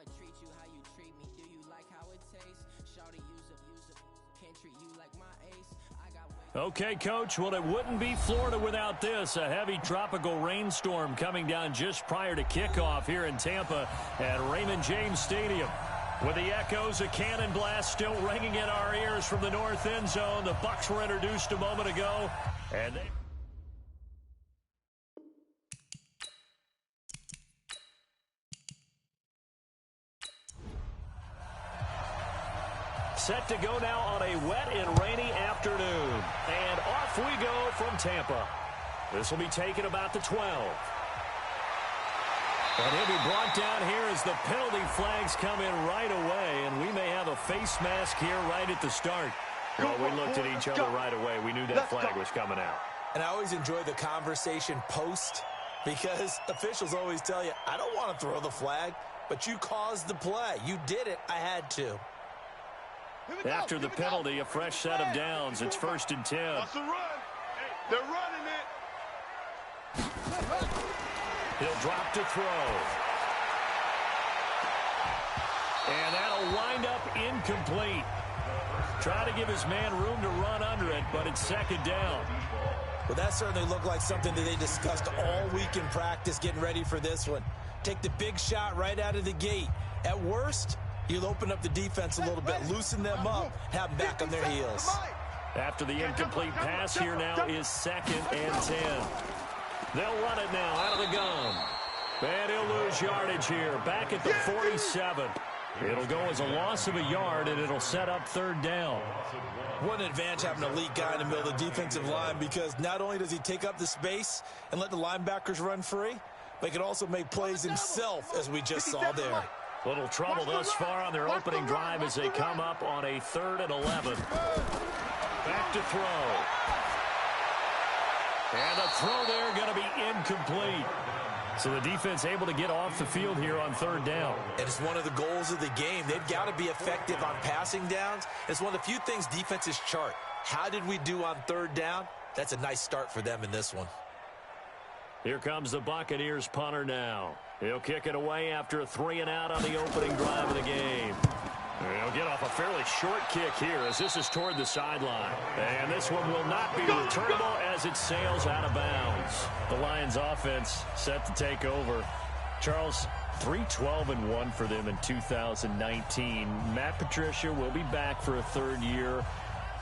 I'ma treat you how you treat me. Do you like how it tastes? Shawty, use up. Can't treat you like my ace. I got Okay, Coach, well, it wouldn't be Florida without this. A heavy tropical rainstorm coming down just prior to kickoff here in Tampa at Raymond James Stadium. With the echoes of cannon blast still ringing in our ears from the north end zone, the Bucks were introduced a moment ago, and they... Set to go now on a wet and rainy afternoon. And off we go from Tampa. This will be taken about the 12. And he'll be brought down here as the penalty flags come in right away. And we may have a face mask here right at the start. Well, we looked at each other right away. We knew that flag was coming out. And I always enjoy the conversation post because officials always tell you, I don't want to throw the flag, but you caused the play. You did it. I had to. After the penalty, a fresh set of downs. It's 1st and 10. That's a run. Hey, they're running it. He'll drop to throw. And that'll wind up incomplete. Try to give his man room to run under it, but it's 2nd down. Well, that certainly looked like something that they discussed all week in practice getting ready for this one. Take the big shot right out of the gate. At worst, you'll open up the defense a little bit, loosen them up, have them back on their heels. After the incomplete pass here now is 2nd and 10. They'll run it now out of the gun. And he'll lose yardage here, back at the 47. It'll go as a loss of a yard, and it'll set up 3rd down. What an advantage having an elite guy in the middle of the defensive line, because not only does he take up the space and let the linebackers run free, but he can also make plays himself, as we just saw there. Little trouble thus far on their opening drive as they come up on a 3rd and 11. Back to throw. And the throw there going to be incomplete. So the defense able to get off the field here on 3rd down. And it's one of the goals of the game. They've got to be effective on passing downs. It's one of the few things defenses chart. How did we do on 3rd down? That's a nice start for them in this one. Here comes the Buccaneers punter now. He'll kick it away after a 3-and-out on the opening drive of the game. He'll get off a fairly short kick here as this is toward the sideline. And this one will not be returnable as it sails out of bounds. The Lions offense set to take over. Charles, 3-12-1 for them in 2019. Matt Patricia will be back for a 3rd year.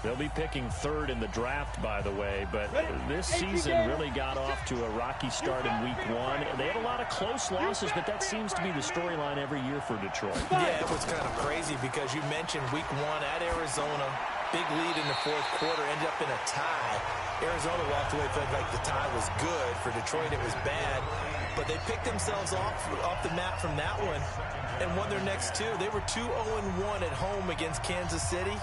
They'll be picking 3rd in the draft, by the way, but this season really got off to a rocky start in Week 1. They had a lot of close losses, but that seems to be the storyline every year for Detroit. Yeah, it was kind of crazy because you mentioned Week 1 at Arizona, big lead in the 4th quarter, ended up in a tie. Arizona walked away feeling like the tie was good. For Detroit, it was bad. But they picked themselves off the map from that one and won their next 2. They were 2-0-1 at home against Kansas City.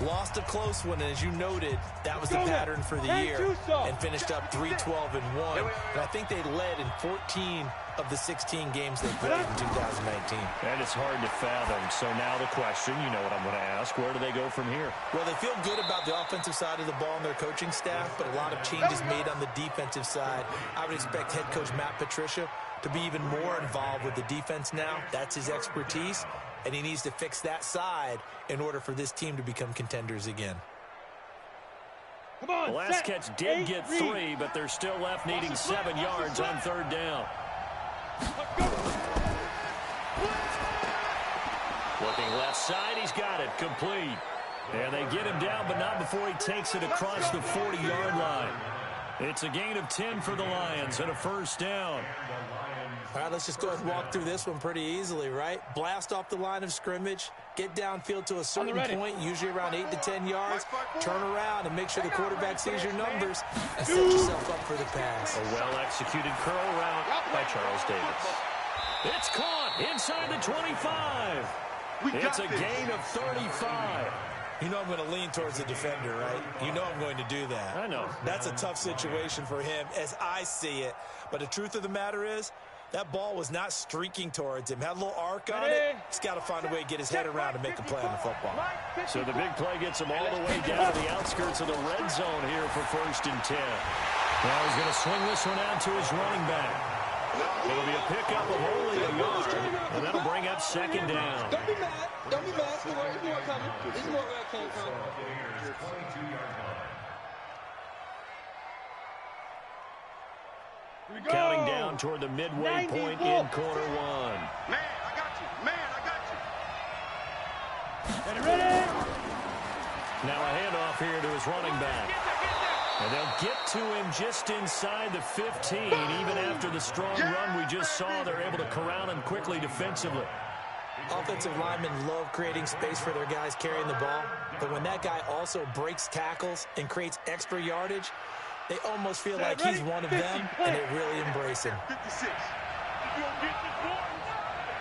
Lost a close one, and as you noted, that was the pattern for the year, and finished up 3-12-1. And I think they led in 14 of the 16 games they played in 2019. And it's hard to fathom. So now the question, you know what I'm going to ask, where do they go from here? Well, they feel good about the offensive side of the ball and their coaching staff, but a lot of changes made on the defensive side. I would expect head coach Matt Patricia to be even more involved with the defense now. That's his expertise. And he needs to fix that side in order for this team to become contenders again. Come on, the last catch did get 3, but they're still left needing 7 yards on 3rd down. Looking left side, he's got it, complete. And they get him down, but not before he takes it across the 40-yard line. It's a gain of 10 for the Lions and a 1st down. All right, let's just go ahead and walk through this one pretty easily, right? Blast off the line of scrimmage, get downfield to a certain point, usually around 8 to 10 yards, turn around and make sure the quarterback sees your numbers and set yourself up for the pass. A well-executed curl route by Charles Davis. It's caught inside the 25. It's a gain of 35. You know I'm going to lean towards the defender, right? You know I'm going to do that. I know. That's a tough situation for him as I see it. But the truth of the matter is, that ball was not streaking towards him. Had a little arc on it. He's got to find a way to get his head around and make a play on the football. So the big play gets him all the way down to the outskirts of the red zone here for 1st and 10. Now he's going to swing this one out to his running back. It'll be a pickup of only a yard, and that'll bring up second down. Don't be mad. Don't be mad. There's more coming. There's more where I came from. Counting down toward the midway point in quarter one. Man, I got you. Man, I got you. Ready? Now a handoff here to his running back. And they'll get to him just inside the 15. Even after the strong run we just saw, they're able to corral him quickly defensively. Offensive linemen love creating space for their guys carrying the ball. But when that guy also breaks tackles and creates extra yardage, they almost feel like he's one of them, and they really embrace him. 56. You gonna get this, boy?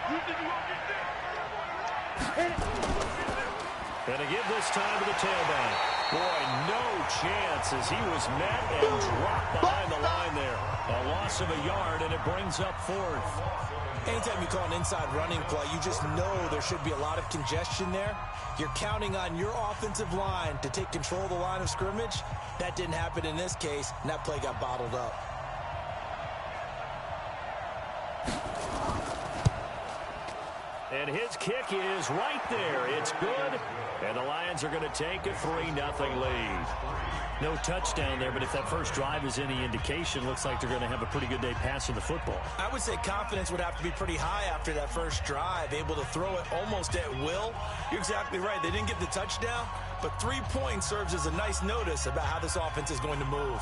You think you gonna get this? And to give this time to the tailback. Boy, no chance as he was met and dropped behind the line there. A loss of a yard, and it brings up fourth. Anytime you call an inside running play, you just know there should be a lot of congestion there. You're counting on your offensive line to take control of the line of scrimmage. That didn't happen in this case, and that play got bottled up. And his kick is right there. It's good. And the Lions are going to take a 3-0 lead. No touchdown there, but if that first drive is any indication, looks like they're going to have a pretty good day passing the football. I would say confidence would have to be pretty high after that first drive, able to throw it almost at will. You're exactly right. They didn't get the touchdown, but 3 points serves as a nice notice about how this offense is going to move.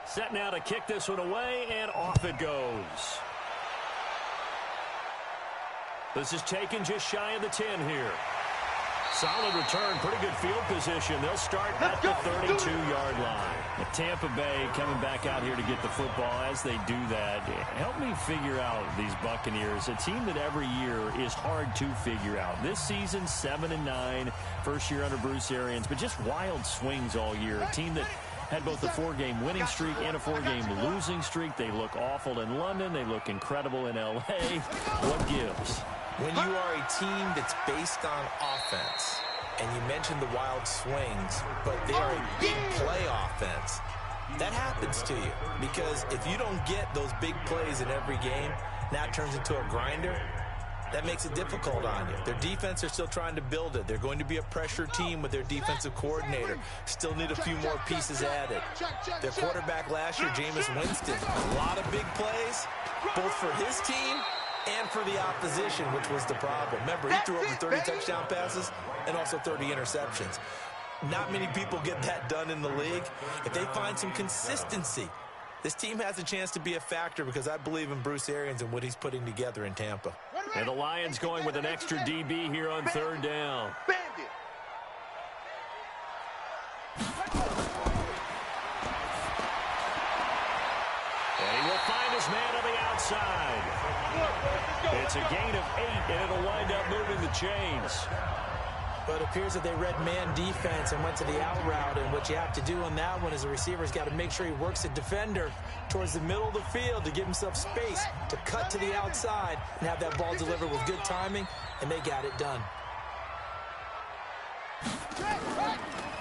Set now to kick this one away, and off it goes. This is taken just shy of the 10 here. Solid return, pretty good field position. They'll start at the 32-yard line. Tampa Bay coming back out here to get the football. As they do that, help me figure out these Buccaneers. A team that every year is hard to figure out. This season, 7-9, first year under Bruce Arians, but just wild swings all year. A team that had both a 4-game winning streak and a 4-game losing streak. They look awful in London. They look incredible in L.A. What gives? When you are a team that's based on offense, and you mentioned the wild swings, but they are a big play offense, that happens to you. Because if you don't get those big plays in every game, now it turns into a grinder. That makes it difficult on you. Their defense are still trying to build it. They're going to be a pressure team with their defensive coordinator. Still need a few more pieces added. Their quarterback last year, Jameis Winston, a lot of big plays, both for his team and for the opposition, which was the problem. Remember, he threw over 30 touchdown passes and also 30 interceptions. Not many people get that done in the league. If they find some consistency, this team has a chance to be a factor because I believe in Bruce Arians and what he's putting together in Tampa. And the Lions going with an extra DB here on third down. Bandit. And he will find his man on the outside. It's a gain of 8, and it'll wind up moving the chains. But it appears that they read man defense and went to the out route, and what you have to do on that one is the receiver's got to make sure he works the defender towards the middle of the field to give himself space to cut to the outside and have that ball delivered with good timing, and they got it done.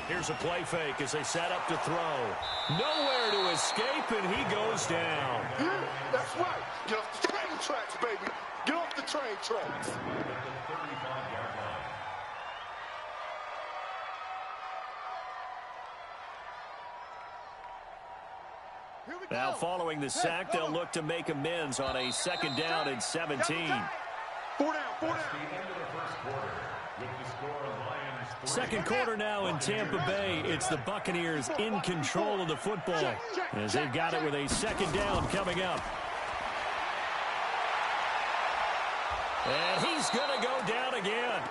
Here's a play fake as they set up to throw. Nowhere to escape, and he goes down. Yeah, that's right. Get off the train tracks, baby. Get off the train tracks. Now following the sack, they'll look to make amends on a second down and 17. 4 down, 4 down. Second quarter now in Tampa Bay. It's the Buccaneers in control of the football as they've got it with a second down coming up. And he's going to go down again.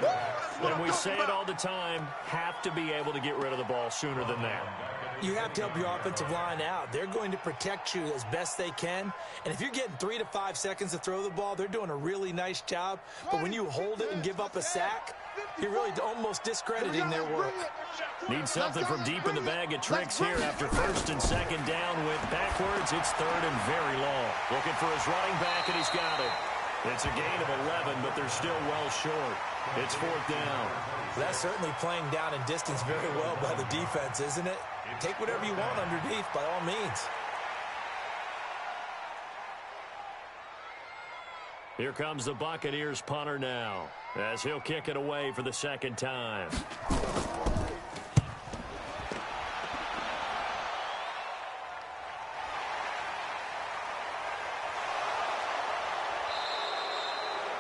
Let's And we say it all the time, have to be able to get rid of the ball sooner than that. You have to help your offensive line out. They're going to protect you as best they can. And if you're getting 3 to 5 seconds to throw the ball, they're doing a really nice job. But when you hold it and give up a sack, you're really almost discrediting their work. Need something from deep in the bag of tricks here after first and second down. Went backwards. It's third and very long. Looking for his running back, and he's got it. It's a gain of 11, but they're still well short. It's fourth down. That's certainly playing down in distance very well by the defense, isn't it? Take whatever you want underneath, by all means. Here comes the Buccaneers punter now, as he'll kick it away for the second time.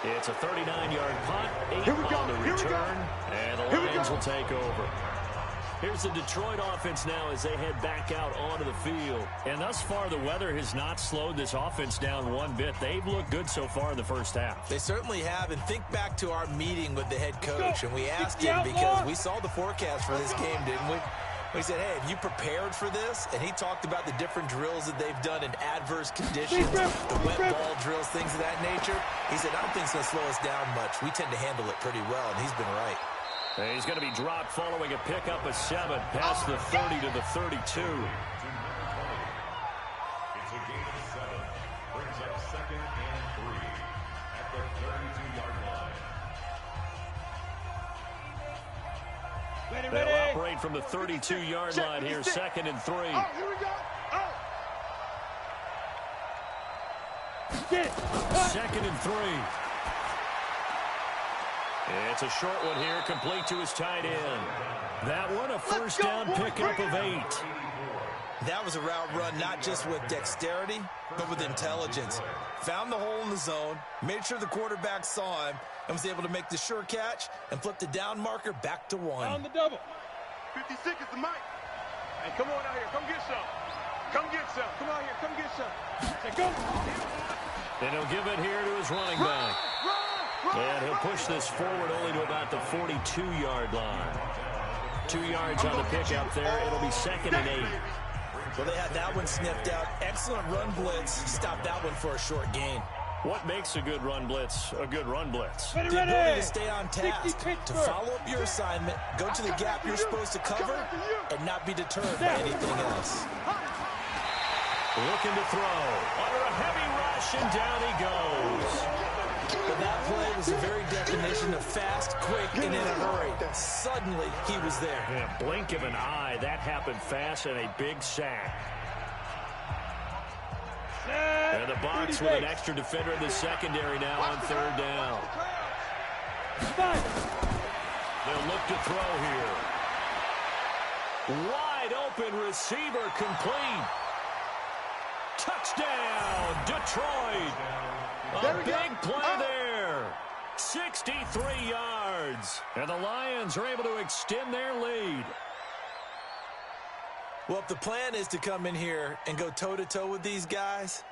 It's a 39-yard punt, 8 on the return, and the Lions will take over. Here's the Detroit offense now as they head back out onto the field. And thus far, the weather has not slowed this offense down one bit. They've looked good so far in the first half. They certainly have. And think back to our meeting with the head coach. And we asked him, because we saw the forecast for this game, didn't we? We said, hey, have you prepared for this? And he talked about the different drills that they've done in adverse conditions, the wet ball drills, things of that nature. He said, I don't think it's going to slow us down much. We tend to handle it pretty well, and he's been right. And he's going to be dropped following a pickup of 7 past the 30 to the 32. It's a gain of 7. Brings up second and 3 at the 32-yard line. They'll operate from the 32-yard line here, second and 3. Oh, here we go. Oh. Second and 3. It's a short one here, complete to his tight end. That one, a first down pickup of 8. That was a route run not just with dexterity, but with intelligence. Found the hole in the zone, made sure the quarterback saw him, and was able to make the sure catch and flip the down marker back to 1. On the double. 56 is the mic. Hey, come on out here. Come get some. Come get some. Come out here. Come get some. Say, go. And he'll give it here to his running back. And he'll push this forward only to about the 42-yard line. 2 yards on the pickup there. It'll be second and 8. Well, they had that one sniffed out. Excellent run blitz. Stopped that one for a short gain. What makes a good run blitz a good run blitz? The ability to stay on task, to follow up your assignment, go to the gap you're supposed to cover, and not be deterred by anything else. Looking to throw. Under a heavy rush, and down he goes. But that play was the very definition of fast, quick, and in a hurry. Suddenly, he was there. In a blink of an eye, that happened fast, and a big sack. And the Bucks with an extra defender in the secondary now on third down. They'll look to throw here. Wide open receiver complete. Touchdown, Detroit. A big play there. 63 yards. And the Lions are able to extend their lead. Well, if the plan is to come in here and go toe-to-toe with these guys,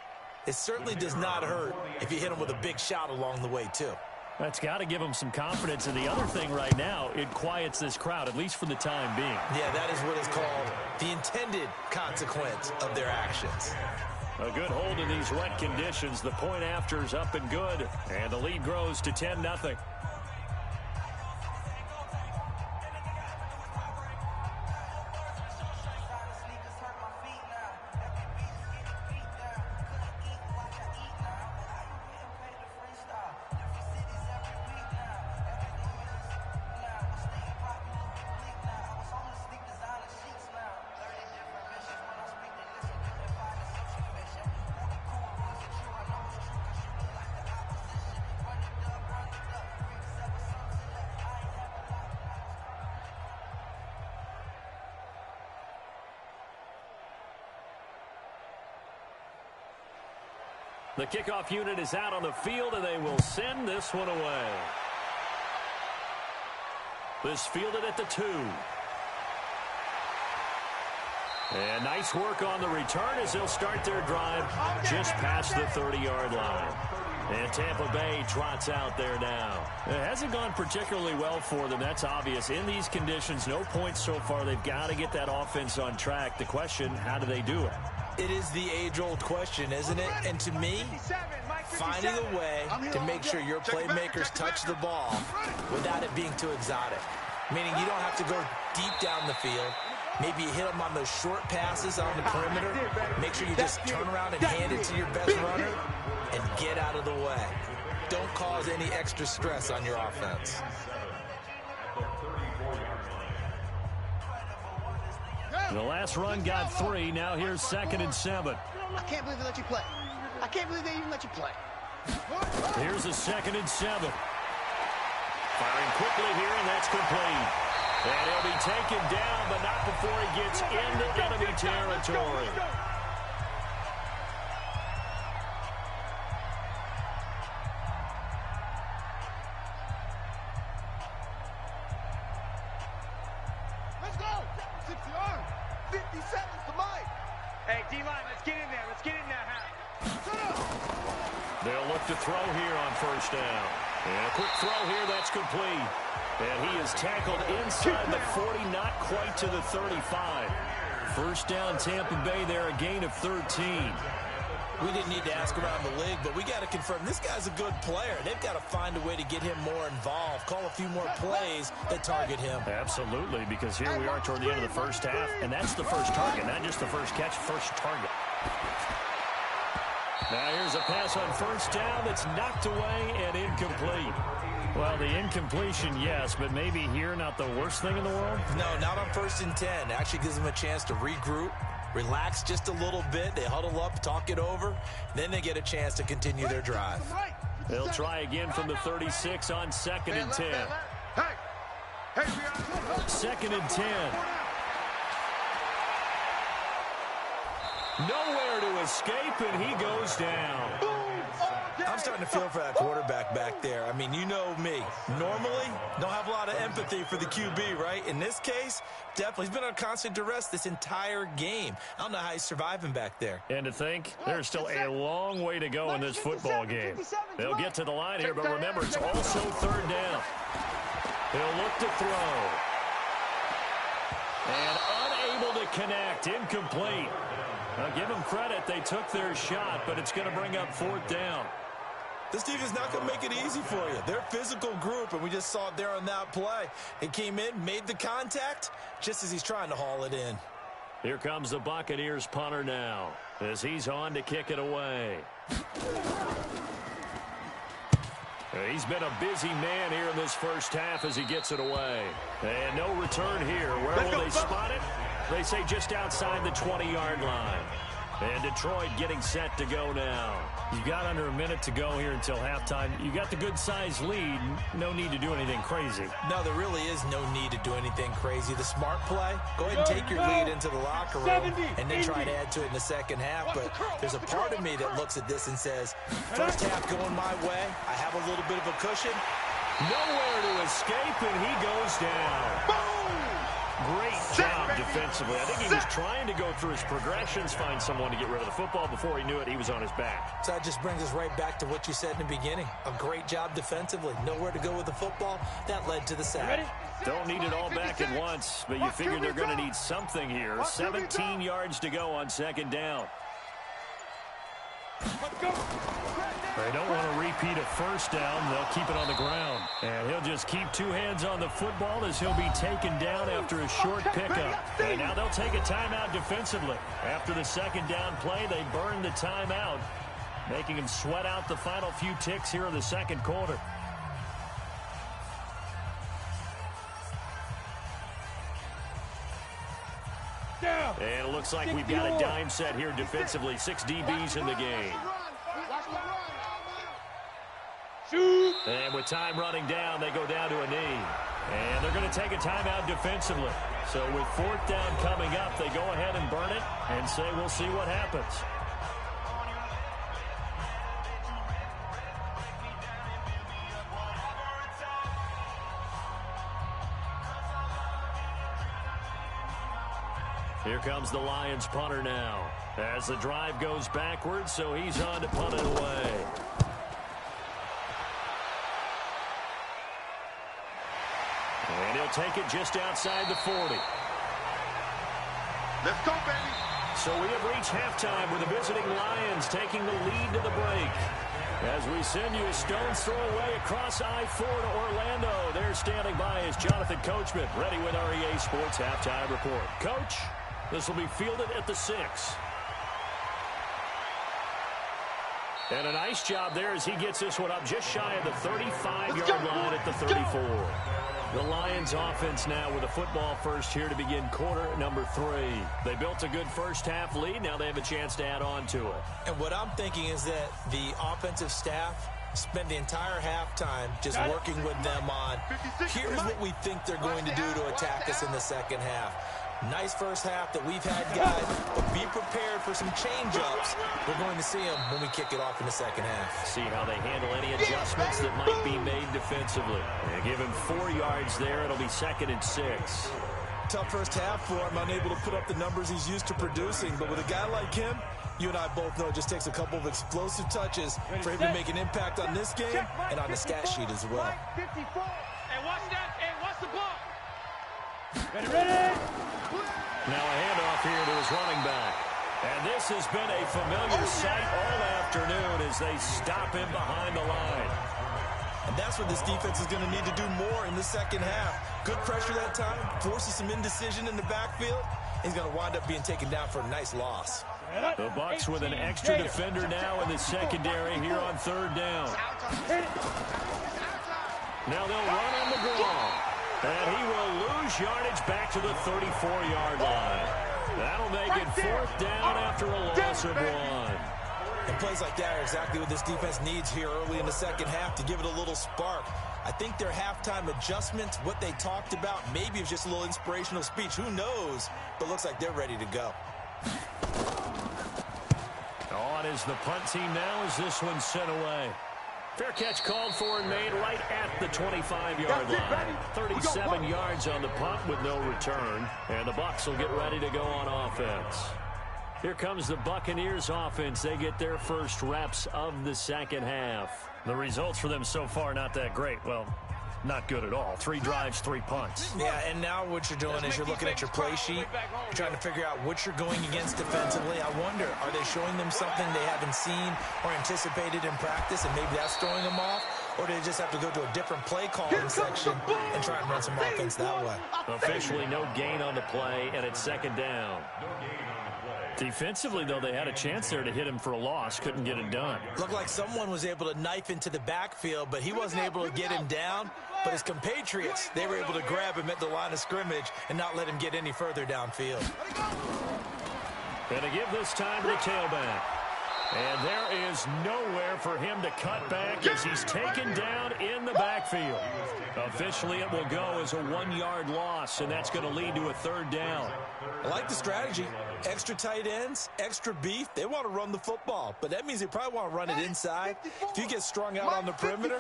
it certainly does not hurt if you hit them with a big shot along the way, too. That's got to give them some confidence. And the other thing right now, it quiets this crowd, at least for the time being. Yeah, that is what is called the intended consequence of their actions. A good hold in these wet conditions. The point after is up and good. And the lead grows to 10-0. The kickoff unit is out on the field, and they will send this one away. This fielded at the 2. And nice work on the return as they'll start their drive just past the 30-yard line. And Tampa Bay trots out there now. It hasn't gone particularly well for them. That's obvious. In these conditions, no points so far. They've got to get that offense on track. The question, how do they do it? It is the age-old question, isn't it? And to me, finding a way to make sure your playmakers touch the ball without it being too exotic. Meaning you don't have to go deep down the field. Maybe you hit them on those short passes on the perimeter. Make sure you just turn around and hand it to your best runner and get out of the way. Don't cause any extra stress on your offense. The last run got 3. Now here's 2nd and 7. I can't believe they let you play. I can't believe they even let you play. Here's a 2nd and 7. Firing quickly here, and that's complete. And he'll be taken down, but not before he gets into enemy territory. Let's go. 60 yards. 50 seconds to Mike. Hey, D-line, let's get in there. Let's get in that half. They'll look to throw here on 1st down. And a quick throw here, that's complete. And he is tackled inside the 40, not quite to the 35. 1st down, Tampa Bay there, a gain of 13. We didn't need to ask around the league, but we got to confirm this guy's a good player. They've got to find a way to get him more involved, call a few more plays that target him. Absolutely, because here we are toward the end of the 1st half, and that's the first target, not just the first catch, first target. Now here's a pass on 1st down that's knocked away and incomplete. Well, the incompletion, yes, but maybe here not the worst thing in the world? No, not on 1st and 10. Actually gives them a chance to regroup, relax just a little bit. They huddle up, talk it over. Then they get a chance to continue their drive. They'll try again from the 36 on 2nd and 10. 2nd and 10. Nowhere to escape, and he goes down. I'm starting to feel for that quarterback back there. I mean, you know me. Normally, don't have a lot of empathy for the QB, right? In this case, definitely. He's been on constant duress this entire game. I don't know how he's surviving back there. And to think, there's still a long way to go in this football game. They'll get to the line here, but remember, it's also 3rd down. He'll look to throw. And unable to connect, incomplete. Now, give them credit. They took their shot, but it's going to bring up 4th down. This defense is not going to make it easy for you. They're a physical group, and we just saw it there on that play. He came in, made the contact, just as he's trying to haul it in. Here comes the Buccaneers punter now, as he's on to kick it away. He's been a busy man here in this 1st half as he gets it away. And no return here. Where will they spot it? They say just outside the 20-yard line. And Detroit getting set to go now. You've got under a minute to go here until halftime. You got the good-sized lead. No need to do anything crazy. No, there really is no need to do anything crazy. The smart play, go ahead and take your lead into the locker room and then try to add to it in the 2nd half. But there's a part of me that looks at this and says, 1st half going my way. I have a little bit of a cushion. Nowhere to escape, and he goes down. Great job defensively. I think he was trying to go through his progressions, find someone to get rid of the football. Before he knew it, he was on his back. So that just brings us right back to what you said in the beginning. A great job defensively. Nowhere to go with the football. That led to the sack. Don't need it all back at once, but you figure they're going to need something here. 17 yards to go on 2nd down. They don't want to repeat a 1st down. They'll keep it on the ground. And he'll just keep 2 hands on the football as he'll be taken down after a short pickup. And now they'll take a timeout defensively. After the 2nd down play, they burn the timeout, making him sweat out the final few ticks here in the 2nd quarter. And it looks like we've got a dime set here defensively. 6 DBs in the game. And with time running down, they go down to a knee. And they're going to take a timeout defensively. So with 4th down coming up, they go ahead and burn it and say we'll see what happens. Here comes the Lions punter now. As the drive goes backwards, so he's on to punt it away. And he'll take it just outside the 40. Let's go, baby. So we have reached halftime with the visiting Lions taking the lead to the break. As we send you a stone's throw away across I-4 to Orlando. There standing by is Jonathan Coachman, ready with our EA Sports Halftime Report. Coach, this will be fielded at the 6. And a nice job there as he gets this one up just shy of the 35-yard line at the 34. The Lions offense now with a football first here to begin quarter number 3. They built a good first half lead. Now they have a chance to add on to it. And what I'm thinking is that the offensive staff spent the entire halftime just working with them on, here's what we think they're going to do to attack us in the second half. Nice first half that we've had, guys, but be prepared for some change-ups. We're going to see them when we kick it off in the second half. See how they handle any adjustments that might be made defensively. They give him 4 yards there. It'll be 2nd and 6. Tough first half for him, unable to put up the numbers he's used to producing. But with a guy like him, you and I both know it just takes a couple of explosive touches for him to make an impact on this game and on the stat sheet as well. Hey, watch that. Hey, watch the ball. Ready. Now a handoff here to his running back. And this has been a familiar sight all afternoon as they stop him behind the line. And that's what this defense is going to need to do more in the second half. Good pressure that time, forces some indecision in the backfield. He's going to wind up being taken down for a nice loss. The Bucks with an extra defender now in the secondary here on 3rd down. Now they'll run on the draw. And he will lose yardage back to the 34-yard line. That'll make it 4th down after a loss of 1. And plays like that are exactly what this defense needs here early in the second half to give it a little spark. I think their halftime adjustments, what they talked about, maybe it's just a little inspirational speech. Who knows? But looks like they're ready to go. On is the punt team now as this one's sent away. Fair catch called for and made right at the 25-yard line. 37 yards on the punt with no return. And the Bucks will get ready to go on offense. Here comes the Buccaneers offense. They get their first reps of the second half. The results for them so far not that great. Well, not good at all. 3 drives, 3 punts. Yeah, and now what you're doing is you're looking at your play sheet, trying to figure out what you're going against defensively. I wonder, are they showing them something they haven't seen or anticipated in practice, and maybe that's throwing them off? Or do they just have to go to a different play calling section and try and run some offense that way? Officially no gain on the play, and it's 2nd down. Defensively, though, they had a chance there to hit him for a loss. Couldn't get it done. Looked like someone was able to knife into the backfield, but he wasn't able to get him down. But his compatriots, they were able to grab him at the line of scrimmage and not let him get any further downfield. And to give this time to the tailback. And there is nowhere for him to cut back as he's taken down in the backfield. Officially, it will go as a 1-yard loss, and that's going to lead to a 3rd down. I like the strategy. Extra tight ends, extra beef. They want to run the football, but that means they probably want to run it inside. If you get strung out on the perimeter,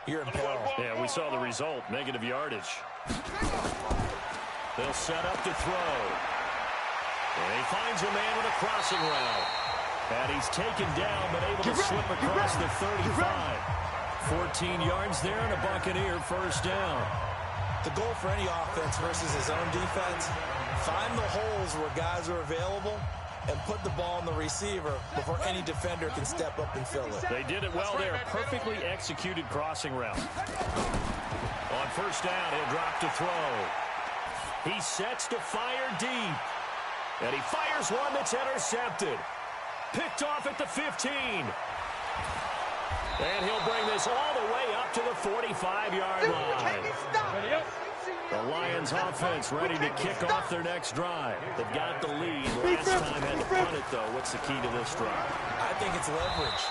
you're in peril. Yeah, we saw the result, negative yardage. They'll set up to throw. And he finds a man with a crossing route. And he's taken down, but able to slip across the 35. 14 yards there and a Buccaneer first down. The goal for any offense versus his own defense, find the holes where guys are available and put the ball on the receiver before any defender can step up and fill it. They did it well there. Perfectly executed crossing route. On first down, he'll drop to throw. He sets to fire deep. And he fires one that's intercepted. Picked off at the 15. And he'll bring this all the way up to the 45-yard line. The Lions offense ready to kick off their next drive. They've got the lead. Last time had to punt it, though. What's the key to this drive? I think it's leverage.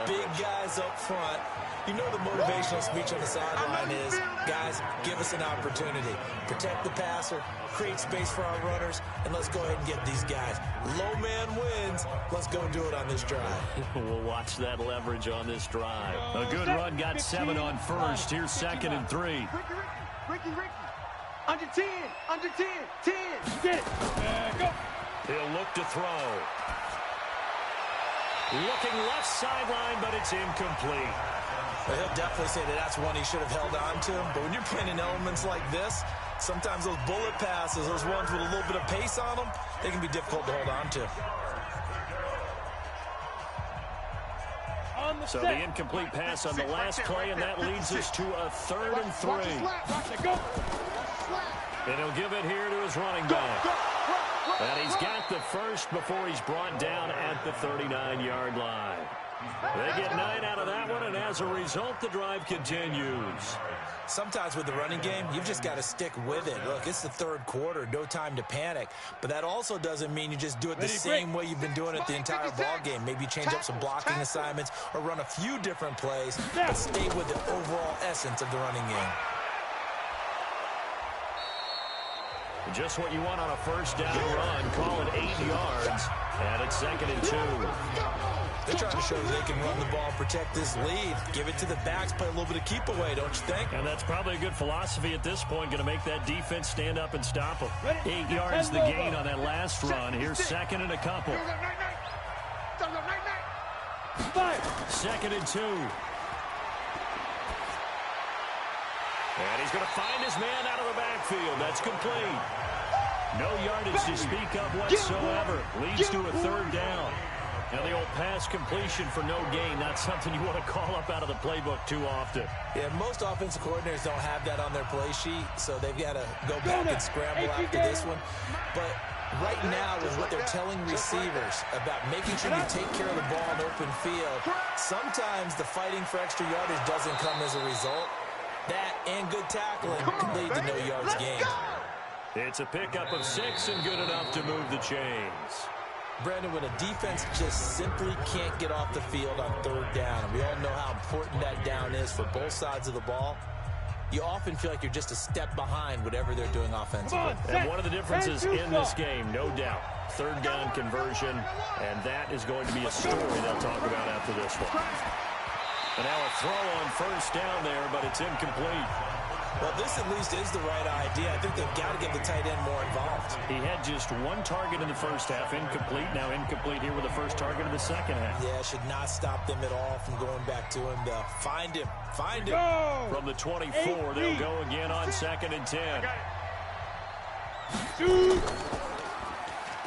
Big guys up front. You know the motivational speech on the sideline is, guys, give us an opportunity. Protect the passer, create space for our runners, and let's go ahead and get these guys. Low man wins. Let's go do it on this drive. We'll watch that leverage on this drive. A good run, got 7 on first. Here's 2nd and 3. Ricky. Under 10, 10. Get it. Go. He'll look to throw. Looking left sideline, but it's incomplete. Well, he'll definitely say that that's one he should have held on to. But when you're playing in elements like this, sometimes those bullet passes, those ones with a little bit of pace on them, they can be difficult to hold on to. So the incomplete pass on the last play, and that leads us to a 3rd and 3. And he'll give it here to his running back. And he's got the first before he's brought down at the 39-yard line. They get 9 out of that one, and as a result, the drive continues. Sometimes with the running game, you've just got to stick with it. Look, it's the 3rd quarter, no time to panic. But that also doesn't mean you just do it the same way you've been doing it the entire ball game. Maybe change up some blocking assignments or run a few different plays, but stay with the overall essence of the running game. Just what you want on a first down run. Call it 8 yards, and it's 2nd and 2. They're trying to show that they can run the ball and protect this lead. Give it to the backs, play a little bit of keep away, don't you think? And that's probably a good philosophy at this point, going to make that defense stand up and stop them. 8 yards the gain on that last run. Here's 2nd and a couple. 2nd and 2. And he's going to find his man out of the backfield. That's complete. No yardage to speak of whatsoever. Leads to a 3rd down. Now the old pass completion for no gain, not something you want to call up out of the playbook too often. Yeah, most offensive coordinators don't have that on their play sheet, so they've got to go back and scramble after this one. But right now, with what they're telling receivers about making sure you take care of the ball in open field, sometimes the fighting for extra yardage doesn't come as a result. That and good tackling can lead to no yards gained. It's a pickup of 6 and good enough to move the chains. Brandon, when a defense just simply can't get off the field on 3rd down, and we all know how important that down is for both sides of the ball, you often feel like you're just a step behind whatever they're doing offensively. And one of the differences in this game, no doubt, 3rd down conversion, and that is going to be a story they'll talk about after this one. And now a throw on 1st down there, but it's incomplete. Well, this at least is the right idea. I think they've got to get the tight end more involved. He had just 1 target in the first half, incomplete. Now incomplete here with the first target of the second half. Yeah, should not stop them at all from going back to him. Find him. Find him. From the 24, they'll go again on 2nd and 10.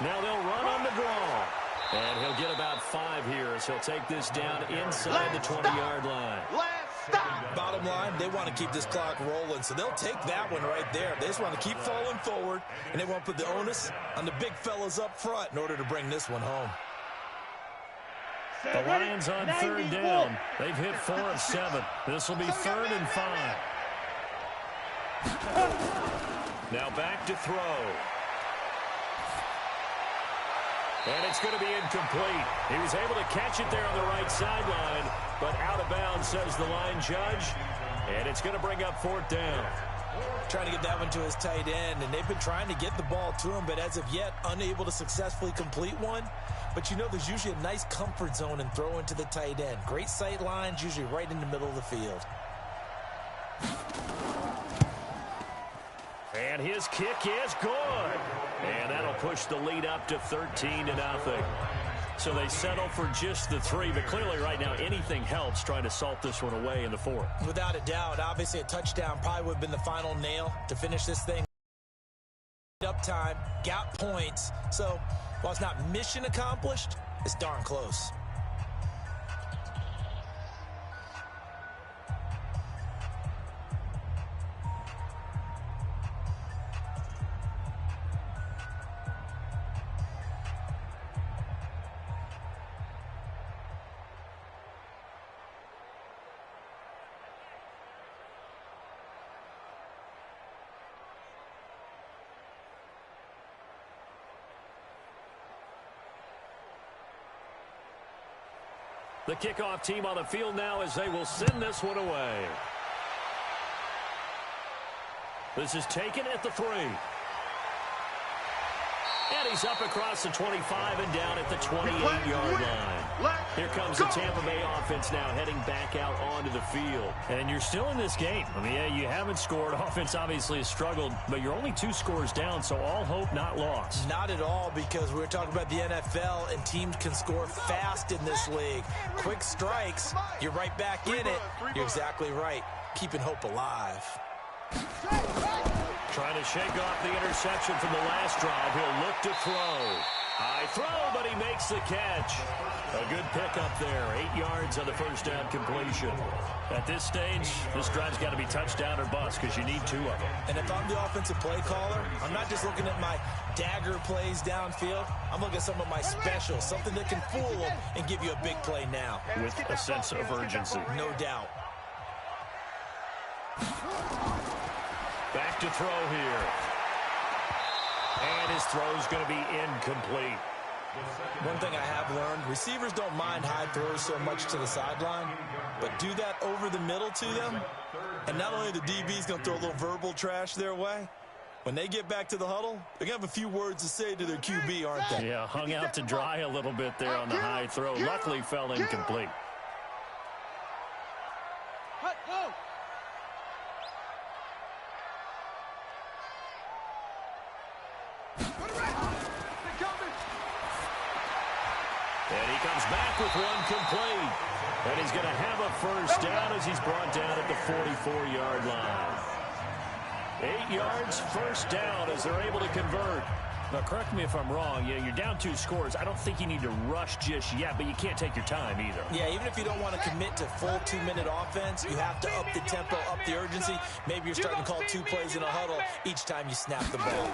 Now they'll run on the draw. And he'll get about 5 here as he'll take this down inside the 20-yard line. Bottom line, they want to keep this clock rolling, so they'll take that one right there. They just want to keep falling forward, and they want to put the onus on the big fellas up front in order to bring this one home. The Lions on 3rd down. They've hit 4 of 7. This will be 3rd and 5. Now back to throw. And it's going to be incomplete. He was able to catch it there on the right sideline, but out of bounds, says the line judge. And it's going to bring up 4th down. Trying to get that one to his tight end, and they've been trying to get the ball to him, but as of yet, unable to successfully complete one. But you know there's usually a nice comfort zone in throwing to the tight end. Great sight lines, usually right in the middle of the field. And his kick is good. And that'll push the lead up to 13-0. So they settle for just the 3, but clearly right now anything helps trying to salt this one away in the 4th. Without a doubt, obviously a touchdown probably would have been the final nail to finish this thing. Up time, got points. So while it's not mission accomplished, it's darn close. The kickoff team on the field now as they will send this one away. This is taken at the 3. And he's up across the 25 and down at the 28-yard line. Here comes the Tampa Bay offense now heading back out onto the field. And you're still in this game. I mean, yeah, you haven't scored. Offense obviously has struggled, but you're only 2 scores down, so all hope not lost. Not at all, because we're talking about the NFL, and teams can score fast in this league. Quick strikes, you're right back in it. You're exactly right. Keeping hope alive. Trying to shake off the interception from the last drive. He'll look to throw. High throw, but he makes the catch. A good pickup there. 8 yards on the first down completion. At this stage, this drive's got to be touchdown or bust because you need 2 of them. And if I'm the offensive play caller, I'm not just looking at my dagger plays downfield. I'm looking at some of my specials, something that can fool them and give you a big play now. With a sense of urgency. No doubt. Back to throw here. And his throw's going to be incomplete. One thing I have learned, receivers don't mind high throws so much to the sideline, but do that over the middle to them, and not only the DB's going to throw a little verbal trash their way, when they get back to the huddle, they're going to have a few words to say to their QB, aren't they? Yeah, hung out to dry a little bit there on the high throw. Luckily fell incomplete. And he comes back with one complete. And he's going to have a first down as he's brought down at the 44-yard line. 8 yards, first down as they're able to convert. Now, correct me if I'm wrong. Yeah, you're down 2 scores. I don't think you need to rush just yet, but you can't take your time either. Yeah, even if you don't want to commit to full 2-minute offense, you have to up the tempo, up the urgency. Maybe you're starting to call 2 plays in a huddle each time you snap the ball.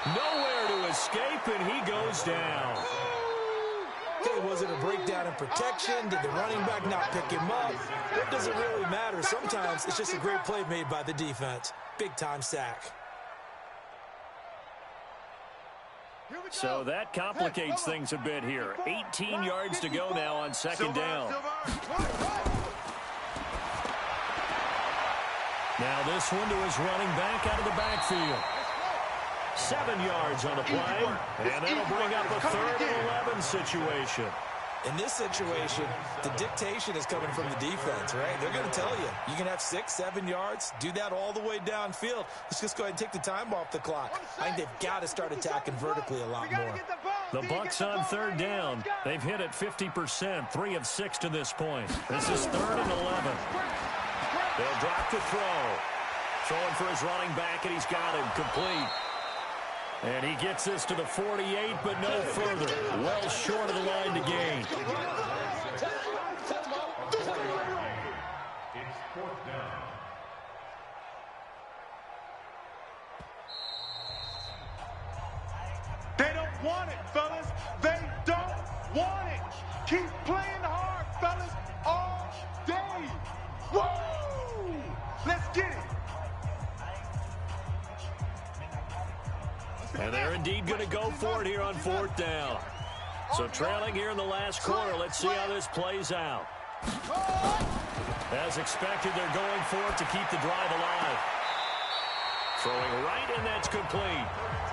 Nowhere to escape, and he goes down. Okay, was it a breakdown in protection? Did the running back not pick him up? It doesn't really matter. Sometimes it's just a great play made by the defense. Big-time sack. So that complicates things a bit here. 18 yards to go now on second down. Now this one to his running back out of the backfield. 7 yards on the play, and that'll bring up a 3rd and 11 situation. In this situation, the dictation is coming from the defense, right? They're going to tell you, you can have 6, 7 yards, do that all the way downfield. Let's just go ahead and take the time off the clock. I think they've got to start attacking vertically a lot more. The Bucks on 3rd down. They've hit it 50%, 3 of 6 to this point. This is 3rd and 11. They'll drop to throw. Throwing for his running back, and he's got him complete. And he gets this to the 48, but no further. Well short of the line to gain. It's 4th down. They don't want it, fellas. They don't want it. Keep playing hard, fellas, all day. Woo! Let's get it. And they're indeed going to go for it here on 4th down. So trailing here in the last quarter. Let's see how this plays out. As expected, they're going for it to keep the drive alive. Throwing right, and that's complete.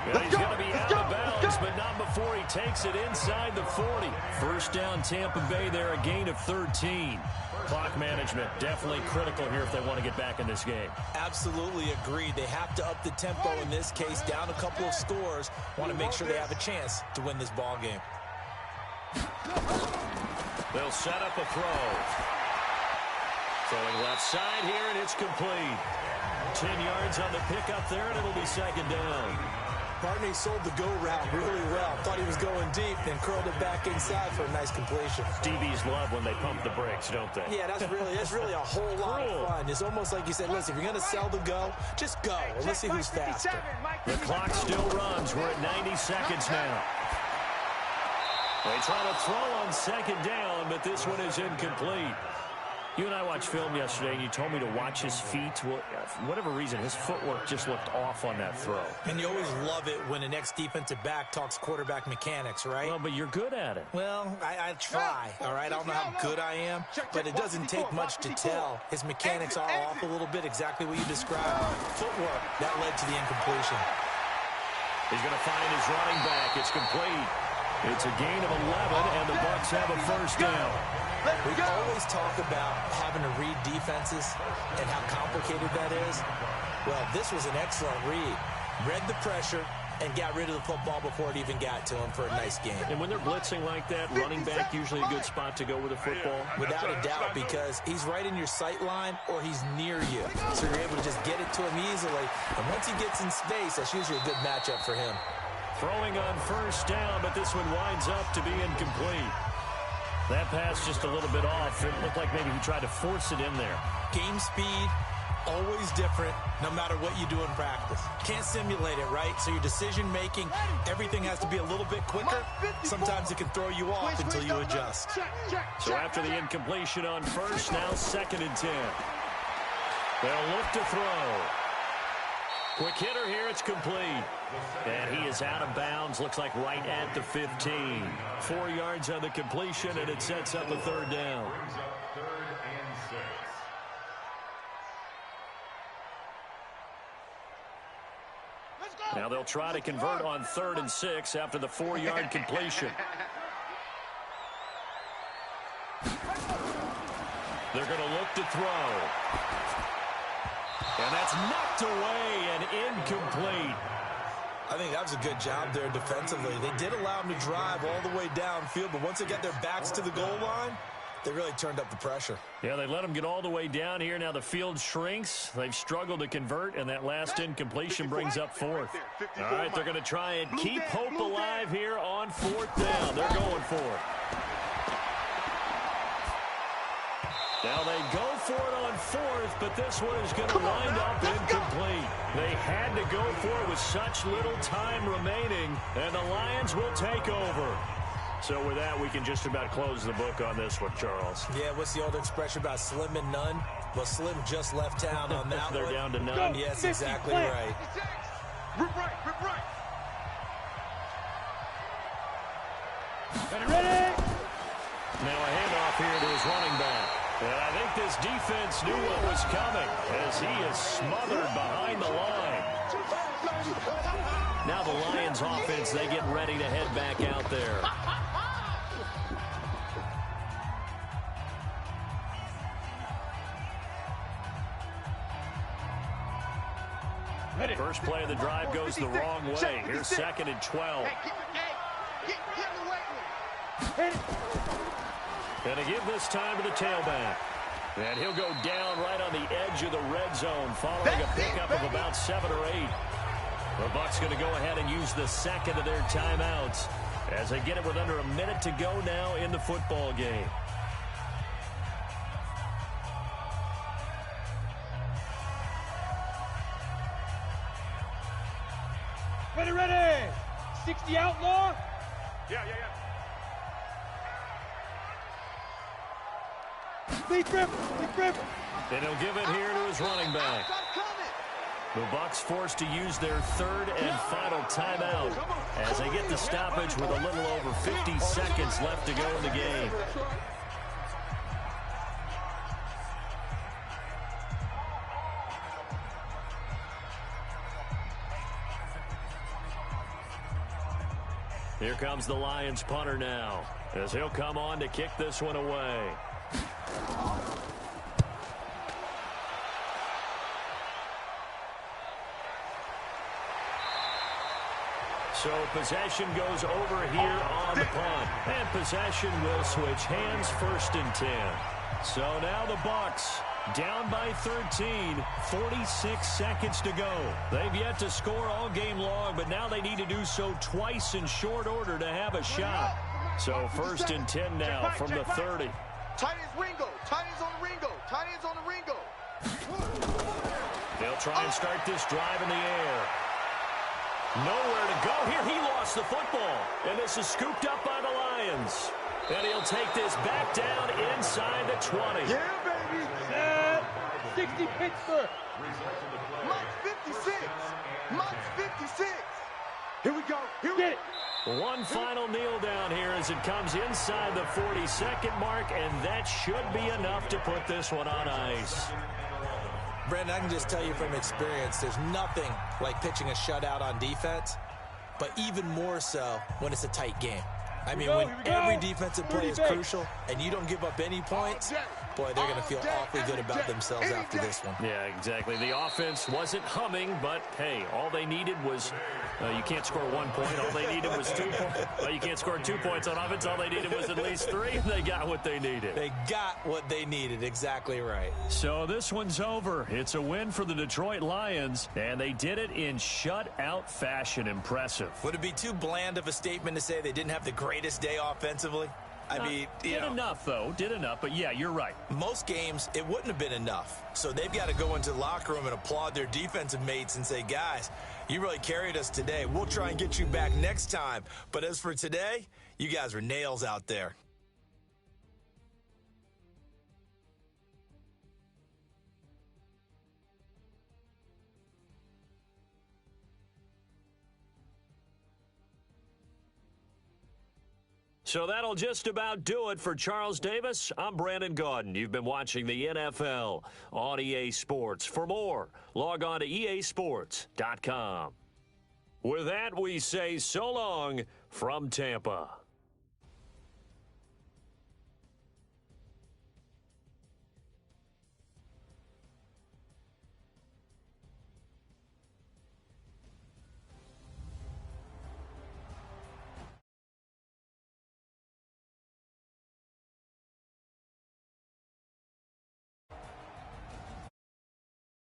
And he's going to be out of bounds, but not before he takes it inside the 40. First down, Tampa Bay there, a gain of 13. Clock management definitely critical here if they want to get back in this game. Absolutely agreed. They have to up the tempo in this case, down a couple of scores. Want to make sure they have a chance to win this ball game. They'll set up a throw. Throwing left side here, and it's complete. 10 yards on the pickup there, and it'll be 2nd down. Barney sold the go route really well. Thought he was going deep, then curled it back inside for a nice completion. DBs love when they pump the brakes, don't they? Yeah, that's really a whole lot of fun. It's almost like you said, listen, if you're going to sell the go, just go. And let's see who's faster. The clock still runs. We're at 90 seconds now. They try to throw on 2nd down, but this one is incomplete. You and I watched film yesterday, and you told me to watch his feet. Well, for whatever reason, his footwork just looked off on that throw. And you always love it when an ex-defensive back talks quarterback mechanics, right? Well, but you're good at it. Well, I try, all right? I don't know how good I am, but it doesn't take much to tell. His mechanics are off a little bit, exactly what you described. Footwork, that led to the incompletion. He's going to find his running back. It's complete. It's a gain of 11, and the Bucks have a first down. We always talk about having to read defenses and how complicated that is. Well, this was an excellent read. Read the pressure and got rid of the football before it even got to him for a nice game. And when they're blitzing like that, running back usually a good spot to go with the football? Without a doubt, because he's right in your sight line or he's near you. So you're able to just get it to him easily. And once he gets in space, that's usually a good matchup for him. Throwing on first down, but this one winds up to be incomplete. That pass just a little bit off. It looked like maybe he tried to force it in there. Game speed, always different, no matter what you do in practice. Can't simulate it, right? So your decision-making, everything has to be a little bit quicker. Sometimes it can throw you off until you adjust. So after the incompletion on first, now 2nd and 10. They'll look to throw. Quick hitter here, it's complete. And he is out of bounds, looks like right at the 15. 4 yards on the completion, and it sets up a 3rd down. Brings up 3rd and 6. Now they'll try to convert on 3rd and 6 after the 4-yard completion. They're going to look to throw. And that's knocked away and incomplete. I think that was a good job there defensively. They did allow him to drive all the way downfield, but once they got their backs to the goal line, they really turned up the pressure. Yeah, they let him get all the way down here. Now the field shrinks. They've struggled to convert, and that last incompletion brings up 4th. All right, they're going to try and keep hope alive here on 4th down. They're going for it. Now they go for it on 4th, but this one is going to wind up incomplete. They had to go for it with such little time remaining, and the Lions will take over. So with that, we can just about close the book on this one, Charles. Yeah, what's the old expression about slim and none? Well, Slim just left town on that They're one. down to none. Yes, exactly right. Rip right. Ready? Now a handoff here to his running back. And I think this defense knew what was coming as he is smothered behind the line. Now the Lions offense, they get ready to head back out there. First play of the drive goes the wrong way. Here's 2nd and 12. And to give this time to the tailback. And he'll go down right on the edge of the red zone following a pickup of about 7 or 8. The Bucks going to go ahead and use the 2nd of their timeouts as they get it with under a minute to go now in the football game. Ready. 60 outlaw. Yeah. Big grip. And he'll give it here to his running back. The Bucks forced to use their 3rd and final timeout as they get the stoppage with a little over 50 seconds left to go in the game. Here comes the Lions punter now as he'll come on to kick this one away. So possession goes over here on the punt. And possession will switch hands, 1st and 10. So now the Bucks down by 13, 46 seconds to go. They've yet to score all game long, but now they need to do so twice in short order to have a shot. So 1st and 10 now from the 30. Tight ends Ringo. Tight ends on the Ringo. Tight ends on the Ringo. They'll try and start this drive in the air. Nowhere to go here. He lost the football. And this is scooped up by the Lions. And he'll take this back down inside the 20. Yeah, baby. 60 Pittsburgh. Mike's 56. Mike's 56. Here we go. Here we go. One final kneel down here as it comes inside the 40-second mark, and that should be enough to put this one on ice. Brandon, I can just tell you from experience, there's nothing like pitching a shutout on defense, but even more so when it's a tight game. I mean, when every defensive play is crucial and you don't give up any points, boy, they're going to feel awfully good about themselves after this one. Yeah, exactly. The offense wasn't humming, but, hey, all they needed was you can't score 1 point. All they needed was 2 points. Well, you can't score 2 points on offense. All they needed was at least 3, and they got what they needed. They got what they needed. Exactly right. So this one's over. It's a win for the Detroit Lions, and they did it in shutout fashion. Impressive. Would it be too bland of a statement to say they didn't have the greatest day offensively? I mean, did enough, though. Did enough, but yeah, you're right. Most games, it wouldn't have been enough. So they've got to go into the locker room and applaud their defensive mates and say, guys, you really carried us today. We'll try and get you back next time. But as for today, you guys are nails out there. So that'll just about do it for Charles Davis. I'm Brandon Gaudin. You've been watching the NFL on EA Sports. For more, log on to easports.com. With that, we say so long from Tampa.